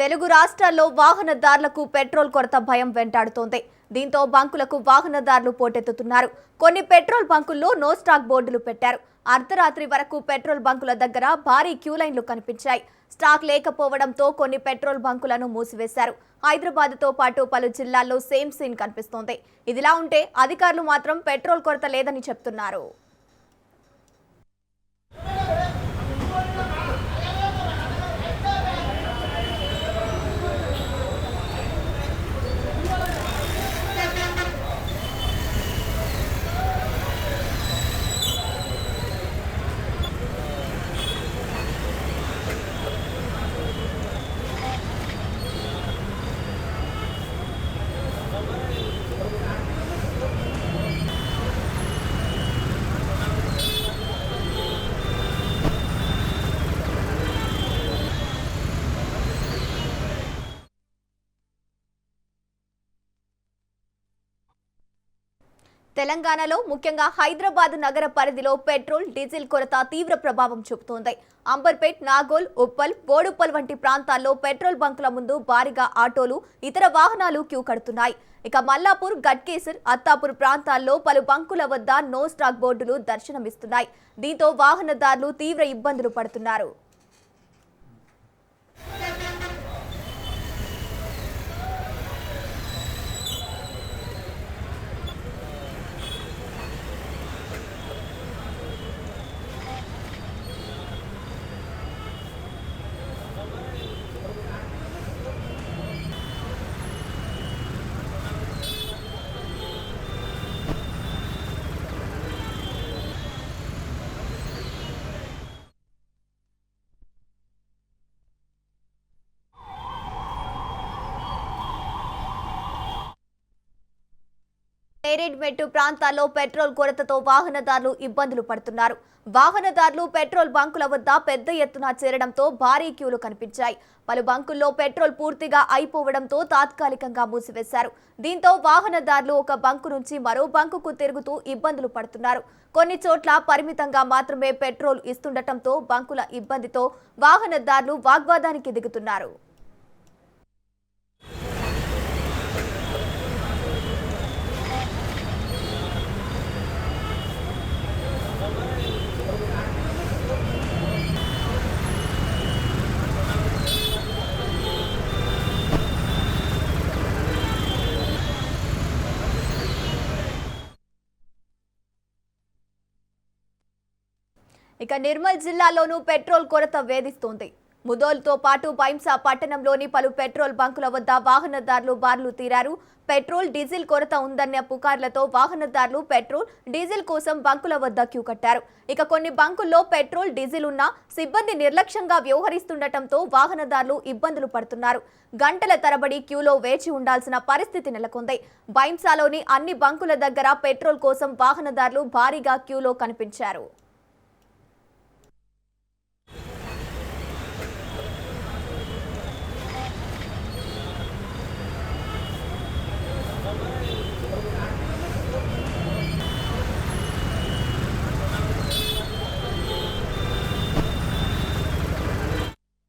తెలుగు రాష్ట్రాల్లో వాహనదారులకు పెట్రోల్ కొరత భయం వెంటాడుతోంది. దీంతో బంకులకు వాహనదారులు పోటెత్తుతున్నారు. కొన్ని పెట్రోల్ బంకుల్లో నో స్టాక్ బోర్డులు పెట్టారు. అర్ధరాత్రి వరకు పెట్రోల్ బంకుల దగ్గర భారీ క్యూ లైన్లు కనిపించాయి. స్టాక్ లేకపోవడంతో కొన్ని పెట్రోల్ బంకులను మూసివేశారు. హైదరాబాద్తో పాటు పలు జిల్లాల్లో సేమ్ సీన్ కనిపిస్తోంది. ఇదిలా ఉంటే అధికారులు మాత్రం పెట్రోల్ కొరత లేదని చెప్తున్నారు. తెలంగాణలో ముఖ్యంగా హైదరాబాద్ నగర పరిధిలో పెట్రోల్, డీజిల్ కొరత తీవ్ర ప్రభావం చూపుతోంది. అంబర్పేట్, నాగోల్, ఉప్పల్, బోడుప్పల్ వంటి ప్రాంతాల్లో పెట్రోల్ బంకుల ముందు భారీగా ఆటోలు, ఇతర వాహనాలు క్యూ కడుతున్నాయి. ఇక మల్లాపూర్, గట్కేసర్, అత్తాపూర్ ప్రాంతాల్లో పలు బంకుల వద్ద నో స్టాక్ బోర్డులు దర్శనమిస్తున్నాయి. దీంతో వాహనదారులు తీవ్ర ఇబ్బందులు పడుతున్నారు. నేరేడ్మెట్టు ప్రాంతాల్లో పెట్రోల్ కొరతతో వాహనదారులు ఇబ్బందులు పడుతున్నారు. వాహనదారులు పెట్రోల్ బంకుల వద్ద పెద్ద ఎత్తున చేరడంతో భారీ క్యూలు కనిపించాయి. పలు బంకుల్లో పెట్రోల్ పూర్తిగా అయిపోవడంతో తాత్కాలికంగా మూసివేశారు. దీంతో వాహనదారులు ఒక బంకు నుంచి మరో బంకుకు తిరుగుతూ ఇబ్బందులు పడుతున్నారు. కొన్ని చోట్ల పరిమితంగా మాత్రమే పెట్రోల్ ఇస్తుండటంతో బంకుల ఇబ్బందితో వాహనదారులు వాగ్వాదానికి దిగుతున్నారు. ఇక నిర్మల్ జిల్లాలోనూ పెట్రోల్ కొరత వేధిస్తోంది. ముదోల్తో పాటు బైంసా పట్టణంలోని పలు పెట్రోల్ బంకుల వద్ద వాహనదారులు బారులు తీరారు. పెట్రోల్, డీజిల్ కొరత ఉందన్న పుకార్లతో వాహనదారులు పెట్రోల్, డీజిల్ కోసం బంకుల వద్ద క్యూ కట్టారు. ఇక కొన్ని బంకుల్లో పెట్రోల్, డీజిల్ ఉన్నా సిబ్బంది నిర్లక్ష్యంగా వ్యవహరిస్తుండటంతో వాహనదారులు ఇబ్బందులు పడుతున్నారు. గంటల తరబడి క్యూలో వేచి ఉండాల్సిన పరిస్థితి నెలకొంది. బైంసాలోని అన్ని బంకుల దగ్గర పెట్రోల్ కోసం వాహనదారులు భారీగా క్యూలో కనిపించారు.